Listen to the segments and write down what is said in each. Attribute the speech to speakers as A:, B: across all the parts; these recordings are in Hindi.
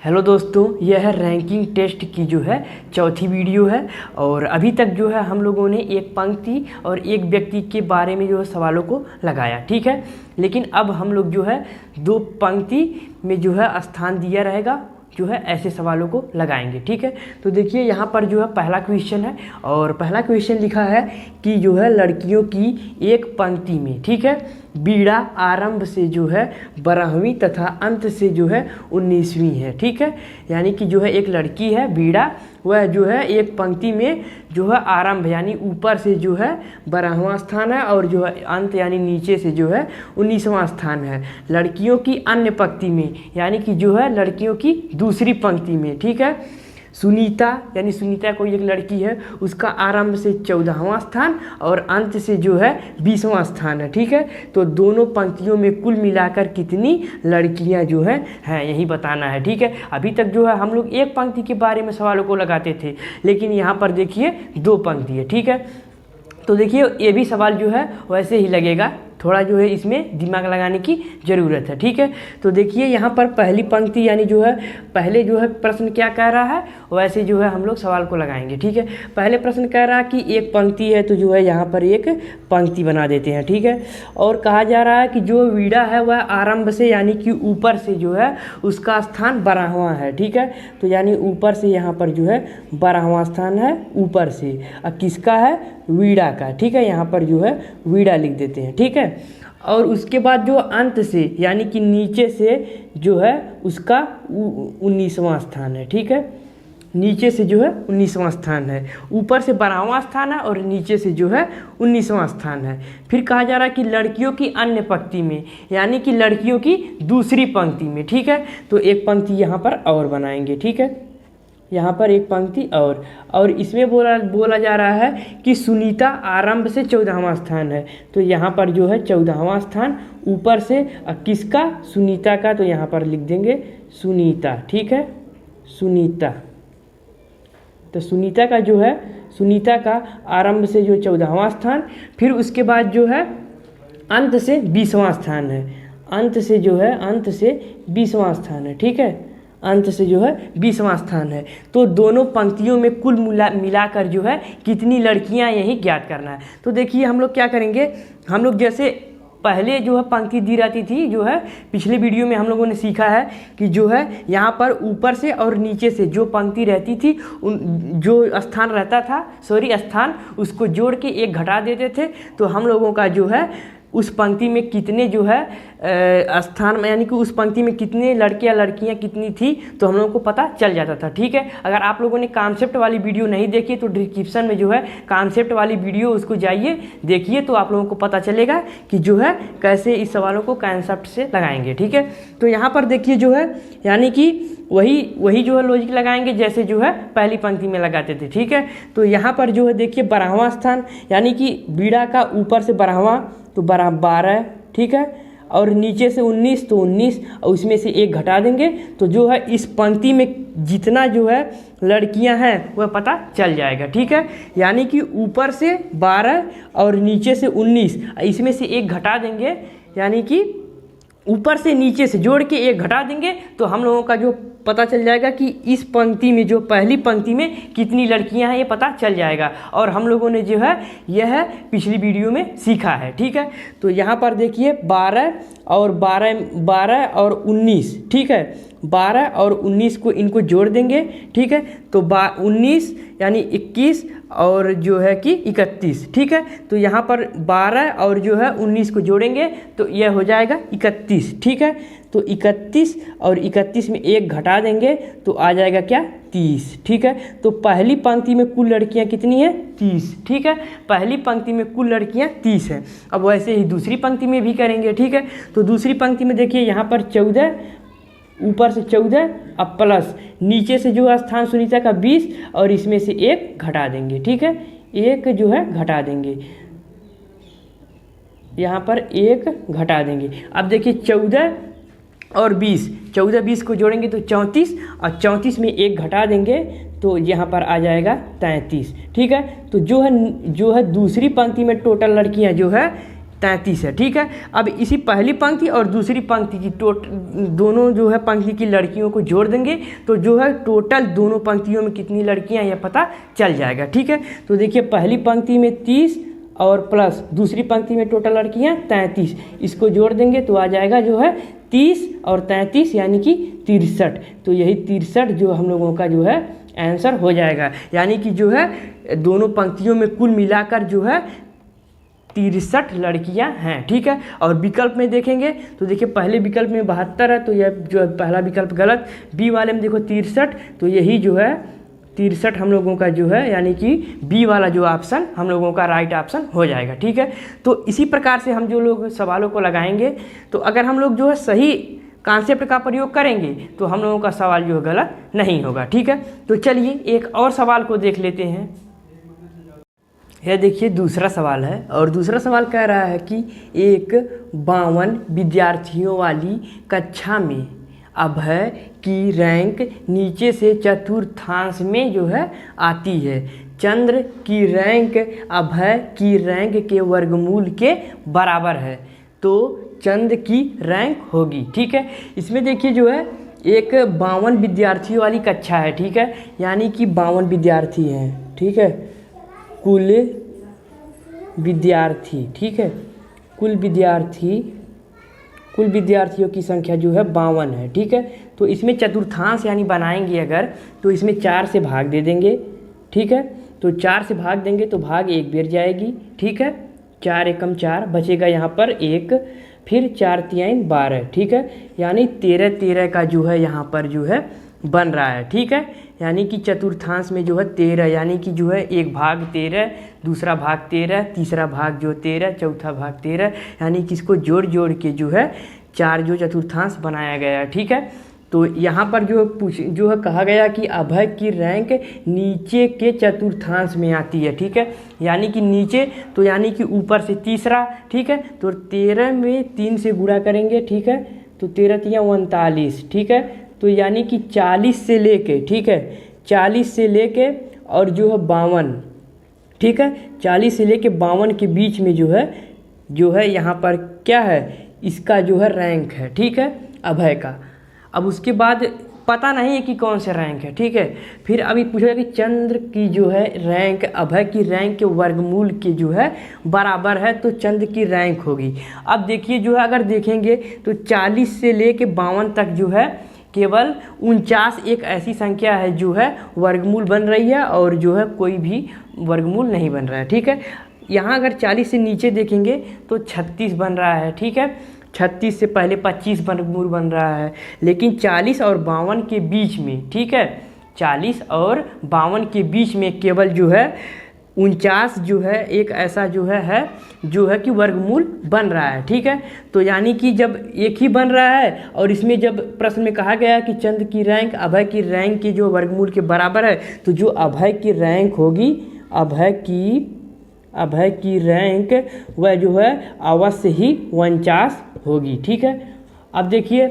A: हेलो दोस्तों, यह है रैंकिंग टेस्ट की जो है चौथी वीडियो है। और अभी तक जो है हम लोगों ने एक पंक्ति और एक व्यक्ति के बारे में जो है सवालों को लगाया, ठीक है। लेकिन अब हम लोग जो है दो पंक्ति में जो है स्थान दिया रहेगा, जो है ऐसे सवालों को लगाएंगे, ठीक है। तो देखिए यहाँ पर जो है पहला क्वेश्चन है और पहला क्वेश्चन लिखा है कि जो है लड़कियों की एक पंक्ति में, ठीक है, बीड़ा आरंभ से जो है 12वीं तथा अंत से जो है 19वीं है, ठीक है। यानी कि जो है एक लड़की है बीड़ा, वह जो है एक पंक्ति में जो है आरंभ यानी ऊपर से जो है 12वां स्थान है और जो है अंत यानी नीचे से जो है 19वां स्थान है। लड़कियों की अन्य पंक्ति में यानी कि जो है लड़कियों की दूसरी पंक्ति में, ठीक है। सुनीता यानी सुनीता कोई एक लड़की है, उसका आरंभ से 14वां स्थान और अंत से जो है 20वां स्थान है, ठीक है। तो दोनों पंक्तियों में कुल मिलाकर कितनी लड़कियां जो हैं यही बताना है, ठीक है। अभी तक जो है हम लोग एक पंक्ति के बारे में सवालों को लगाते थे, लेकिन यहाँ पर देखिए दो पंक्ति है, ठीक है। तो देखिए ये भी सवाल जो है वैसे ही लगेगा, थोड़ा जो है इसमें दिमाग लगाने की ज़रूरत है, ठीक है। तो देखिए यहाँ पर पहली पंक्ति यानी जो है पहले जो है प्रश्न क्या कह रहा है वैसे जो है हम लोग सवाल को लगाएंगे, ठीक है। पहले प्रश्न कह रहा है कि एक पंक्ति है तो जो है यहाँ पर एक पंक्ति बना देते हैं, ठीक है। और कहा जा रहा है कि जो वीड़ा है वह आरंभ से यानी कि ऊपर से जो है उसका स्थान 12वां है, ठीक है। तो यानी ऊपर से यहाँ पर जो है 12वां स्थान है ऊपर से, और किसका है, वीड़ा का, ठीक है। यहाँ पर जो है वीड़ा लिख देते हैं, ठीक है। और उसके बाद जो अंत से यानी कि नीचे से जो है उसका 19वां स्थान है, ठीक है। नीचे से जो है 19वां स्थान है, ऊपर से 12वां स्थान है और नीचे से जो है 19वां स्थान है। फिर कहा जा रहा है कि लड़कियों की अन्य पंक्ति में यानी कि लड़कियों की दूसरी पंक्ति में, ठीक है। तो एक पंक्ति यहाँ पर और बनाएंगे, ठीक है। यहाँ पर एक पंक्ति और इसमें बोला जा रहा है कि सुनीता आरंभ से 14वां स्थान है। तो यहाँ पर जो है 14वां स्थान ऊपर से, किसका, सुनीता का, तो यहाँ पर लिख देंगे सुनीता, ठीक है, सुनीता। तो सुनीता का जो है सुनीता का आरंभ से जो 14वां स्थान, फिर उसके बाद जो है अंत से 20वां स्थान है, अंत से जो है अंत से 20वां स्थान है, ठीक है। अंत से जो है 20वां स्थान है। तो दोनों पंक्तियों में कुल मिलाकर जो है कितनी लड़कियां यही ज्ञात करना है। तो देखिए हम लोग क्या करेंगे, हम लोग जैसे पहले जो है पंक्ति दी रहती थी, जो है पिछले वीडियो में हम लोगों ने सीखा है कि जो है यहाँ पर ऊपर से और नीचे से जो पंक्ति रहती थी जो स्थान रहता था स्थान उसको जोड़ के एक घटा देते थे। तो हम लोगों का जो है उस पंक्ति में कितने जो है स्थान में यानी कि उस पंक्ति में कितने लड़के या लड़कियां कितनी थी तो हम लोगों को पता चल जाता था, ठीक है। अगर आप लोगों ने कॉन्सेप्ट वाली वीडियो नहीं देखी तो डिस्क्रिप्शन में जो है कॉन्सेप्ट वाली वीडियो उसको जाइए देखिए, तो आप लोगों को पता चलेगा कि जो है कैसे इस सवालों को कॉन्सेप्ट से लगाएंगे, ठीक है। तो यहाँ पर देखिए जो है यानी कि वही जो है लॉजिक लगाएंगे जैसे जो है पहली पंक्ति में लगाते थे, ठीक है। तो यहाँ पर जो है देखिए 12वां स्थान यानी कि बीड़ा का ऊपर से 12वां तो 12, ठीक है। और नीचे से 19 तो 19 और उसमें से एक घटा देंगे तो जो है इस पंक्ति में जितना जो है लड़कियां हैं वह पता चल जाएगा, ठीक है। यानी कि ऊपर से 12 और नीचे से 19, इसमें से एक घटा देंगे यानी कि ऊपर से नीचे से जोड़ के एक घटा देंगे तो हम लोगों का जो पता चल जाएगा कि इस पंक्ति में जो पहली पंक्ति में कितनी लड़कियां हैं ये पता चल जाएगा। और हम लोगों ने जो है यह पिछली वीडियो में सीखा है, ठीक है। तो यहाँ पर देखिए 12 और 19, ठीक है। 12 और 19 को इनको जोड़ देंगे, ठीक है। तो 19 यानी 21 और जो है कि 31, ठीक है। तो यहाँ पर 12 और जो है 19 को जोड़ेंगे तो यह हो जाएगा 31, ठीक है। तो 31 और 31 में एक घटा देंगे तो आ जाएगा क्या, 30, ठीक है। तो पहली पंक्ति में कुल लड़कियां कितनी हैं, 30, ठीक है। पहली पंक्ति में कुल लड़कियां 30 हैं। अब वैसे ही दूसरी पंक्ति में भी करेंगे, ठीक है। तो दूसरी पंक्ति में देखिए यहाँ पर 14, ऊपर से 14 अब प्लस नीचे से जो स्थान सुनीता का 20 और इसमें से एक घटा देंगे, ठीक है। एक जो है घटा देंगे, यहाँ पर एक घटा देंगे। अब देखिए 14 और 20, 14-20 को जोड़ेंगे तो 34 और 34 में एक घटा देंगे तो यहाँ पर आ जाएगा 33, ठीक है। तो जो है दूसरी पंक्ति में टोटल लड़कियाँ जो है 33 है। ठीक है, अब इसी पहली पंक्ति और दूसरी पंक्ति की दोनों जो है पंक्ति की लड़कियों को जोड़ देंगे तो जो है टोटल दोनों पंक्तियों में कितनी लड़कियां यह पता चल जाएगा। ठीक है, तो देखिए पहली पंक्ति में 30 और प्लस दूसरी पंक्ति में टोटल लड़कियां 33, इसको जोड़ देंगे तो आ जाएगा जो है 30 और 33 यानी कि 63। तो यही 63 जो हम लोगों का जो है आंसर हो जाएगा, यानी कि जो है दोनों पंक्तियों में कुल मिलाकर जो है 63 लड़कियां हैं। ठीक है, और विकल्प में देखेंगे तो देखिए पहले विकल्प में 72 है तो यह जो है पहला विकल्प गलत, बी वाले में देखो 63 तो यही जो है 63 हम लोगों का जो है यानी कि बी वाला जो ऑप्शन हम लोगों का राइट ऑप्शन हो जाएगा। ठीक है, तो इसी प्रकार से हम जो लोग सवालों को लगाएंगे तो अगर हम लोग जो है सही कॉन्सेप्ट का प्रयोग करेंगे तो हम लोगों का सवाल जो है गलत नहीं होगा। ठीक है, तो चलिए एक और सवाल को देख लेते हैं। यह देखिए दूसरा सवाल है और दूसरा सवाल कह रहा है कि एक 52 विद्यार्थियों वाली कक्षा में अभय की रैंक नीचे से चतुर्थांश में जो है आती है। चंद्र की रैंक अभय की रैंक के वर्गमूल के बराबर है तो चंद की रैंक होगी। ठीक है, इसमें देखिए जो है एक 52 विद्यार्थियों वाली कक्षा है। ठीक है, यानी कि 52 विद्यार्थी हैं। ठीक है, कुल विद्यार्थी, ठीक है, कुल विद्यार्थियों की संख्या जो है 52 है। ठीक है, तो इसमें चतुर्थांश यानी बनाएंगे अगर तो इसमें 4 से भाग दे देंगे। ठीक है, तो 4 से भाग देंगे तो भाग 1 बेर जाएगी। ठीक है, 4 एकम 4 बचेगा यहाँ पर 1, फिर 4 3 12। ठीक है, यानी 13 का जो है यहाँ पर जो है बन रहा है। ठीक है, यानी कि चतुर्थांश में जो है 13 यानी कि जो है एक भाग 13, दूसरा भाग 13, तीसरा भाग जो 13, चौथा भाग 13, यानी कि इसको जोड़ जोड़ के जो है 4 जो चतुर्थांश बनाया गया है। ठीक है, तो यहाँ पर जो है कहा गया कि अभय की रैंक नीचे के चतुर्थांश में आती है। ठीक है, यानी कि नीचे तो यानी कि ऊपर से तीसरा। ठीक है, तो 13 में 3 से गुणा करेंगे। ठीक है, तो 13 3 39। ठीक है, तो यानी कि 40 से लेके, ठीक है, 40 से लेके और जो है 52। ठीक है, 40 से लेके 52 के बीच में जो है यहाँ पर क्या है इसका जो है रैंक है। ठीक है, अभय का। अब उसके बाद पता नहीं है कि कौन से रैंक है। ठीक है, फिर अभी पूछा कि चंद्र की जो है रैंक अभय की रैंक के वर्गमूल के जो है बराबर है तो चंद्र की रैंक होगी। अब देखिए जो है अगर देखेंगे तो 40 से लेके 52 तक जो है केवल 49 एक ऐसी संख्या है जो है वर्गमूल बन रही है और जो है कोई भी वर्गमूल नहीं बन रहा है। ठीक है, यहाँ अगर 40 से नीचे देखेंगे तो 36 बन रहा है। ठीक है, 36 से पहले 25 वर्गमूल बन रहा है, लेकिन 40 और 52 के बीच में, ठीक है, 40 और 52 के बीच में केवल जो है 49 जो है एक ऐसा जो है कि वर्गमूल बन रहा है। ठीक है, तो यानी कि जब एक ही बन रहा है और इसमें जब प्रश्न में कहा गया कि चंद्र की रैंक अभय की रैंक के जो वर्गमूल के बराबर है तो जो अभय की रैंक होगी, अभय की रैंक वह जो है अवश्य ही 49 होगी। ठीक है, अब देखिए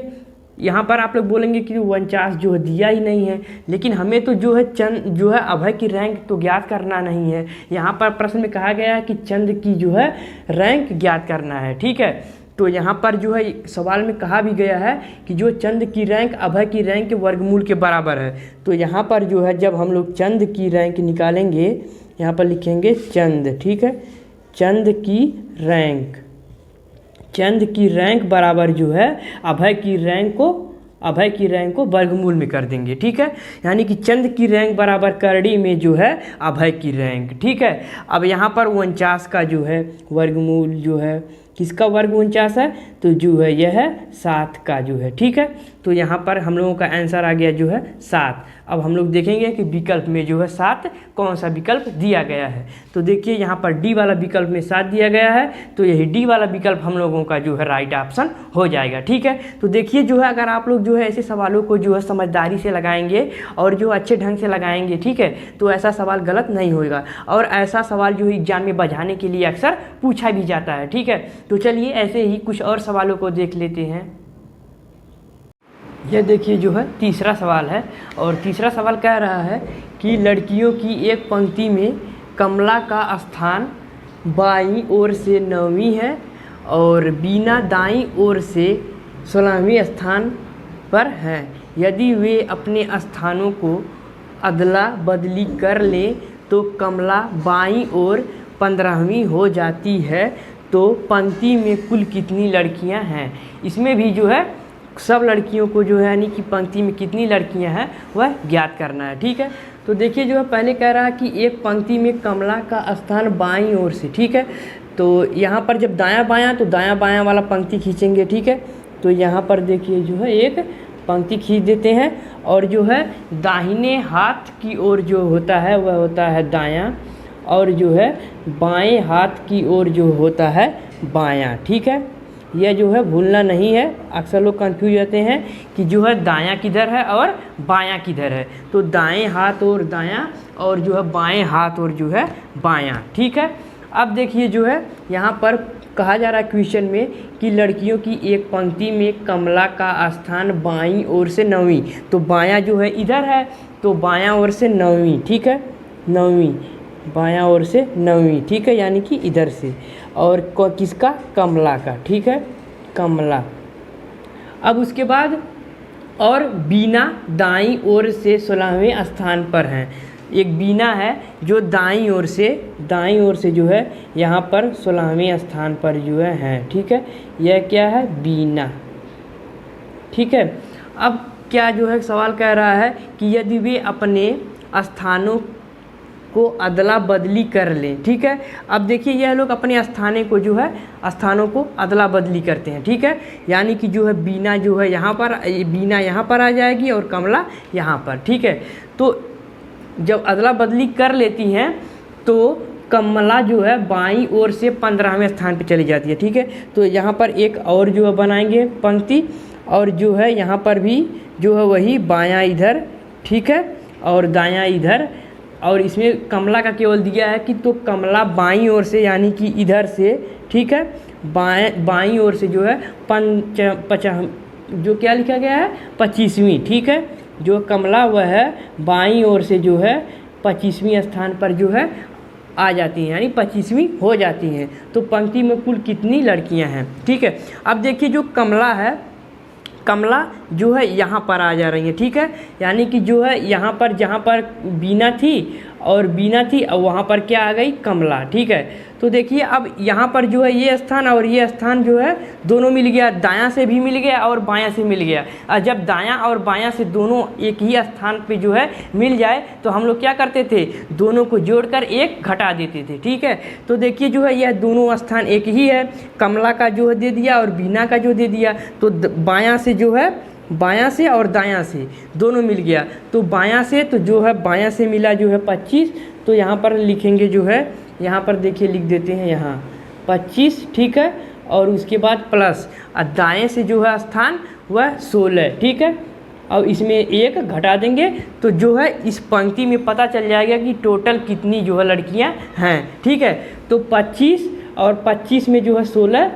A: यहाँ पर आप लोग बोलेंगे कि 49 जो है दिया ही नहीं है, लेकिन हमें तो जो है अभय की रैंक तो ज्ञात करना नहीं है। यहाँ पर प्रश्न में कहा गया है कि चंद्र की जो है रैंक ज्ञात करना है। ठीक है, तो यहाँ पर जो है सवाल में कहा भी गया है कि जो चंद्र की रैंक अभय की रैंक के वर्गमूल के बराबर है। तो यहाँ पर जो है जब हम लोग चंद्र की रैंक निकालेंगे, यहाँ पर लिखेंगे चंद्र। ठीक है, चंद्र की रैंक बराबर जो है अभय की रैंक को वर्गमूल में कर देंगे। ठीक है, यानी कि चंद्र की रैंक बराबर करड़ी में जो है अभय की रैंक। ठीक है, अब यहाँ पर 49 का जो है वर्गमूल जो है किसका वर्ग 49 है तो जो है यह है 7 का जो है। ठीक है, तो यहाँ पर हम लोगों का आंसर आ गया जो है 7। अब हम लोग देखेंगे कि विकल्प में जो है 7 कौन सा विकल्प दिया गया है। तो देखिए यहाँ पर डी वाला विकल्प में 7 दिया गया है तो यही डी वाला विकल्प हम लोगों का जो है राइट ऑप्शन हो जाएगा। ठीक है, तो देखिए जो है अगर आप लोग जो है ऐसे सवालों को जो है समझदारी से लगाएंगे और जो अच्छे ढंग से लगाएंगे, ठीक है, तो ऐसा सवाल गलत नहीं होगा और ऐसा सवाल जो है एग्जाम में बझाने के लिए अक्सर पूछा भी जाता है। ठीक है, तो चलिए ऐसे ही कुछ और सवालों को देख लेते हैं। यह देखिए जो है तीसरा सवाल है और तीसरा सवाल कह रहा है कि लड़कियों की एक पंक्ति में कमला का स्थान बाईं ओर से 9वीं है और बीना दाईं ओर से 16वें स्थान पर हैं। यदि वे अपने स्थानों को अदला बदली कर लें तो कमला बाईं ओर 15वीं हो जाती है। तो पंक्ति में कुल कितनी लड़कियां हैं? इसमें भी जो है सब लड़कियों को जो है यानी कि पंक्ति में कितनी लड़कियां हैं वह ज्ञात करना है। ठीक है, तो देखिए जो है पहले कह रहा है कि एक पंक्ति में कमला का स्थान बाईं ओर से। ठीक है, तो यहाँ पर जब दायां बायां तो दायां बायां वाला पंक्ति खींचेंगे। ठीक है, तो यहाँ पर देखिए जो है एक पंक्ति खींच देते हैं और जो है दाहिने हाथ की ओर जो होता है वह होता है दायां और जो है बाएं हाथ की ओर जो होता है बायां। ठीक है, यह जो है भूलना नहीं है, अक्सर लोग कंफ्यूज रहते हैं कि जो है दायां किधर है और बायां किधर है। तो दाएं हाथ और दायां और जो है बाएं हाथ और जो है बायां। ठीक है, अब देखिए जो है यहाँ पर कहा जा रहा है क्वेश्चन में कि लड़कियों की एक पंक्ति में कमला का स्थान बाईं ओर से 9वीं, तो बायां जो है इधर है तो बायां ओर से 9वीं। ठीक है, 9वीं बायां ओर से 9वीं। ठीक है, यानी कि इधर से और किसका? कमला का। ठीक है, कमला। अब उसके बाद और बीना दाईं ओर से 16वें स्थान पर हैं। एक बीना है जो दाईं ओर से जो है यहाँ पर 16वें स्थान पर जो है। ठीक है, यह क्या है? बीना। ठीक है, अब क्या जो है सवाल कह रहा है कि यदि वे अपने स्थानों को अदला बदली कर लें। ठीक है, अब देखिए यह लोग अपने स्थानों को अदला बदली करते हैं। ठीक है, यानी कि जो है बीना जो है यहाँ पर, बीना यहाँ पर आ जाएगी और कमला यहाँ पर। ठीक है, तो जब अदला बदली कर लेती हैं तो कमला जो है बाईं ओर से 15वें स्थान पर चली जाती है। ठीक है, तो यहाँ पर एक और जो है बनाएंगे पंक्ति और जो है यहाँ पर भी जो है वही बायां इधर। ठीक है, और दायां इधर और इसमें कमला का केवल दिया है कि तो कमला बाईं ओर से यानी कि इधर से। ठीक है, बाईं ओर से जो है जो क्या लिखा गया है? 25वीं। ठीक है, जो कमला वह है बाईं ओर से जो है 25वीं स्थान पर जो है आ जाती हैं, यानी 25वीं हो जाती हैं। तो पंक्ति में कुल कितनी लड़कियां हैं? ठीक है, अब देखिए जो कमला है, कमला जो है यहाँ पर आ जा रही है। ठीक है, यानी कि जो है यहाँ पर जहाँ पर बीना थी और वहाँ पर क्या आ गई? कमला। ठीक है, तो देखिए अब यहाँ पर जो है ये स्थान और ये स्थान जो है दोनों मिल गया, दायां से भी मिल गया और बायां से मिल गया। और जब दायां और बायां से दोनों एक ही स्थान पे जो है मिल जाए तो हम लोग क्या करते थे? दोनों को जोड़कर एक घटा देते थे। ठीक है, तो देखिए जो है यह दोनों स्थान एक ही है, कमला का जो है दे दिया और बीना का जो दे दिया। तो बायां से जो है, बायां से और दायां से दोनों मिल गया। तो बायां से तो जो है बायां से मिला जो है 25, तो यहाँ पर लिखेंगे जो है, यहाँ पर देखिए लिख देते हैं यहाँ 25। ठीक है, और उसके बाद प्लस दाएं से जो है स्थान वह 16। ठीक है, अब इसमें एक घटा देंगे तो जो है इस पंक्ति में पता चल जाएगा कि टोटल कितनी जो है लड़कियां हैं। ठीक है, तो 25 और 25 में जो है 16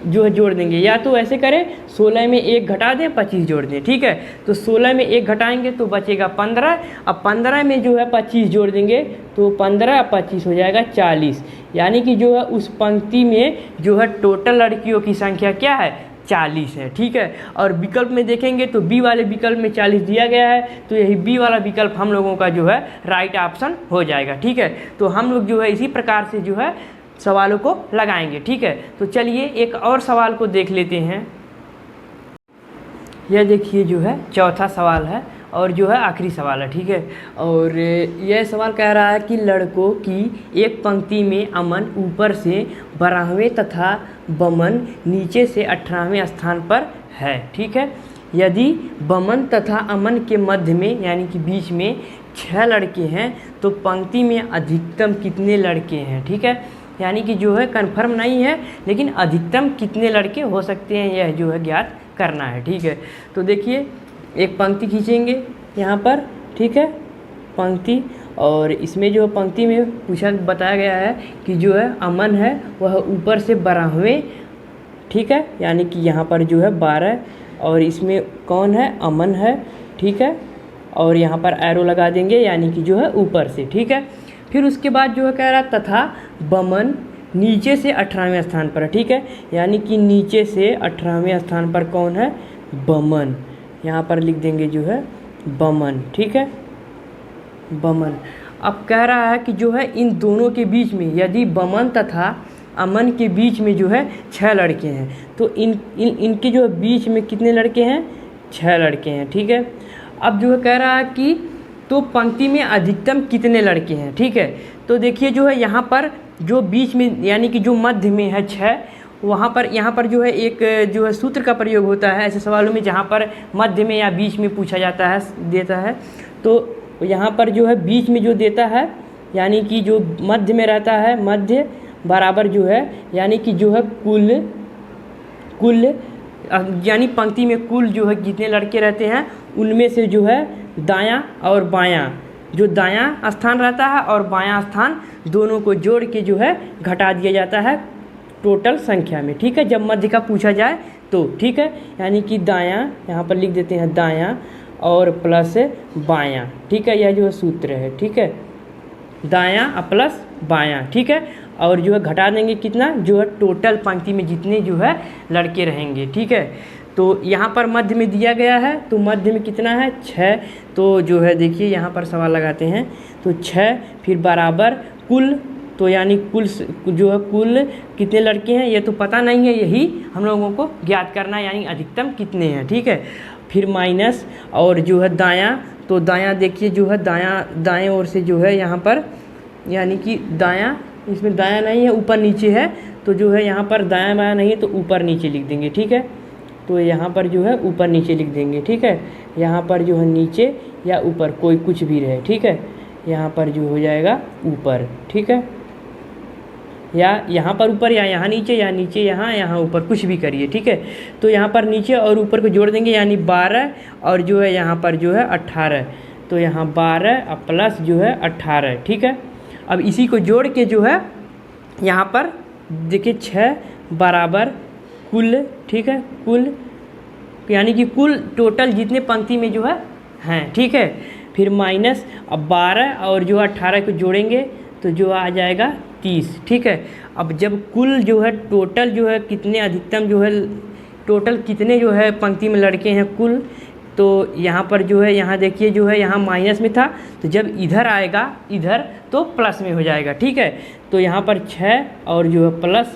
A: जो है जोड़ देंगे, या तो ऐसे करें 16 में एक घटा दें 25 जोड़ दें। ठीक है, तो 16 में एक घटाएंगे तो बचेगा 15। अब 15 में जो है 25 जोड़ देंगे तो 15 और 25 हो जाएगा 40। यानी कि जो है उस पंक्ति में जो है टोटल लड़कियों की संख्या क्या है? 40 है। ठीक है, और विकल्प में देखेंगे तो बी वाले विकल्प में 40 दिया गया है, तो यही बी वाला विकल्प हम लोगों का जो है राइट ऑप्शन हो जाएगा। ठीक है, तो हम लोग जो है इसी प्रकार से जो है सवालों को लगाएंगे। ठीक है, तो चलिए एक और सवाल को देख लेते हैं। यह देखिए जो है चौथा सवाल है और जो है आखिरी सवाल है। ठीक है, और यह सवाल कह रहा है कि लड़कों की एक पंक्ति में अमन ऊपर से 12वें तथा बमन नीचे से 18वें स्थान पर है। ठीक है, यदि बमन तथा अमन के मध्य में यानी कि बीच में 6 लड़के हैं तो पंक्ति में अधिकतम कितने लड़के हैं? ठीक है, यानी कि जो है कन्फर्म नहीं है लेकिन अधिकतम कितने लड़के हो सकते हैं यह जो है ज्ञात करना है। ठीक है, तो देखिए एक पंक्ति खींचेंगे यहाँ पर। ठीक है, पंक्ति, और इसमें जो पंक्ति में बताया गया है कि जो है अमन है वह ऊपर से 12वें। ठीक है, यानी कि यहाँ पर जो है 12 और इसमें कौन है? अमन है। ठीक है, और यहाँ पर एरो लगा देंगे यानी कि जो है ऊपर से। ठीक है, फिर उसके बाद जो है कह रहा तथा बमन नीचे से 18वें स्थान पर है, ठीक है। यानी कि नीचे से 18वें स्थान पर कौन है, बमन। यहाँ पर लिख देंगे जो है बमन, ठीक है, बमन। अब कह रहा है कि जो है इन दोनों के बीच में यदि बमन तथा अमन के बीच में जो है 6 लड़के हैं, तो इनके जो बीच में कितने लड़के हैं, 6 लड़के हैं, ठीक है। अब जो है कह रहा है कि तो पंक्ति में अधिकतम कितने लड़के हैं, ठीक है। तो देखिए जो है यहाँ पर जो बीच में यानी कि जो मध्य में है 6, वहाँ पर यहाँ पर जो है एक जो है सूत्र का प्रयोग होता है ऐसे सवालों में जहाँ पर मध्य में या बीच में पूछा जाता है देता है। तो यहाँ पर जो है बीच में जो देता है यानी कि जो मध्य में रहता है, मध्य बराबर जो है यानी कि जो है कुल यानी पंक्ति में कुल जो है जितने लड़के रहते हैं उनमें से जो है दायां और बायां, जो दायां स्थान रहता है और बायां स्थान दोनों को जोड़ के जो है घटा दिया जाता है टोटल संख्या में, ठीक है, जब मध्य का पूछा जाए तो, ठीक है। यानी कि दायां यहाँ पर लिख देते हैं दायां और प्लस बायां, ठीक है, यह जो है सूत्र है, ठीक है, दायां प्लस बायां, ठीक है। और जो है घटा देंगे कितना, जो है टोटल पंक्ति में जितने जो है लड़के रहेंगे, ठीक है। तो यहाँ पर मध्य में दिया गया है, तो मध्य में कितना है 6, तो जो है देखिए यहाँ पर सवाल लगाते हैं, तो 6 फिर बराबर कुल, तो यानी कुल जो है कुल कितने लड़के हैं ये तो पता नहीं है, यही हम लोगों को ज्ञात करना है, यानी अधिकतम कितने हैं, ठीक है। फिर माइनस और जो है दायां, तो दायां देखिए जो है दाएं ओर से जो है यहाँ पर यानी कि दायां, इसमें दायां नहीं है ऊपर नीचे है, तो जो है यहाँ पर दायां बायां नहीं है तो ऊपर नीचे लिख देंगे, ठीक है। तो यहाँ पर जो है ऊपर नीचे लिख देंगे, ठीक है। यहाँ पर जो है नीचे या ऊपर कोई कुछ भी रहे, ठीक है। यहाँ पर जो हो जाएगा ऊपर, ठीक है, या यहाँ पर ऊपर या यहाँ नीचे या नीचे यहाँ ऊपर कुछ भी करिए, ठीक है। तो यहाँ पर नीचे और ऊपर को जोड़ देंगे यानी 12 और जो है यहाँ पर जो है 18, तो यहाँ 12 प्लस जो है 18, ठीक है। अब इसी को जोड़ के जो है यहाँ पर देखिए 6 बराबर कुल, ठीक है, कुल यानी कि कुल टोटल जितने पंक्ति में जो है हैं, ठीक है। फिर माइनस अब 12 और जो 18 को जोड़ेंगे तो जो आ जाएगा 30, ठीक है। अब जब कुल जो है टोटल जो है कितने अधिकतम जो है टोटल कितने जो है पंक्ति में लड़के हैं कुल, तो यहाँ पर जो है यहाँ देखिए जो है यहाँ माइनस में था, तो जब इधर आएगा इधर तो प्लस में हो जाएगा, ठीक है। तो यहाँ पर 6 और जो है प्लस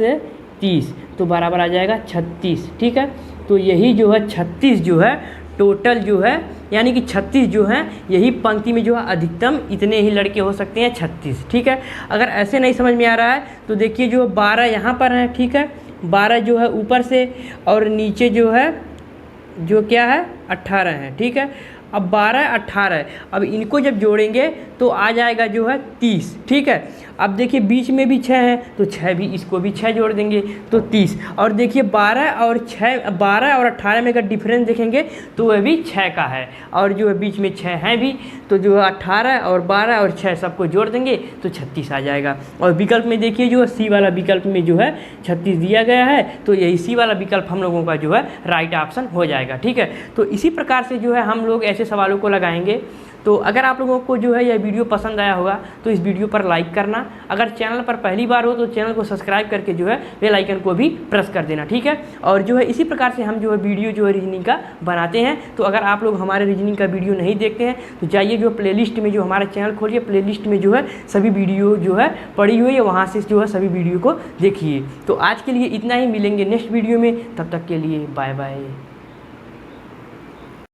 A: 30 तो बराबर आ जाएगा 36, ठीक है। तो यही जो है 36 जो है टोटल जो है यानी कि 36 जो है यही पंक्ति में जो है अधिकतम इतने ही लड़के हो सकते हैं 36, ठीक है। अगर ऐसे नहीं समझ में आ रहा है तो देखिए जो 12 यहाँ पर है, ठीक है, 12 जो है ऊपर से और नीचे जो है जो क्या है 18 है, ठीक है। अब 12 18 अब इनको जब जोड़ेंगे तो आ जाएगा जो है 30, ठीक है। अब देखिए बीच में भी 6 है तो 6 भी इसको भी 6 जोड़ देंगे तो 30, और देखिए 12 और 18 में अगर डिफरेंस देखेंगे तो वह भी 6 का है, और जो है बीच में 6 है भी, तो जो है 18 और 12 और 6 सबको जोड़ देंगे तो 36 आ जाएगा। और विकल्प में देखिए जो है सी वाला विकल्प में जो है 36 दिया गया है, तो यही सी वाला विकल्प हम लोगों का जो है राइट ऑप्शन हो जाएगा, ठीक है। तो इसी प्रकार से जो है हम लोग ऐसे सवालों को लगाएंगे। तो अगर आप लोगों को जो है यह वीडियो पसंद आया होगा तो इस वीडियो पर लाइक करना, अगर चैनल पर पहली बार हो तो चैनल को सब्सक्राइब करके जो है बेल आइकन को भी प्रेस कर देना, ठीक है। और जो है इसी प्रकार से हम जो है वीडियो जो है रीजनिंग का बनाते हैं। तो अगर आप लोग हमारे रीजनिंग का वीडियो नहीं देखते हैं तो जाइए जो प्लेलिस्ट में जो हमारा चैनल खोलिए, प्लेलिस्ट में जो है सभी वीडियो जो है पड़ी हुई है, वहाँ से जो है सभी वीडियो को देखिए। तो आज के लिए इतना ही, मिलेंगे नेक्स्ट वीडियो में, तब तक के लिए बाय बाय।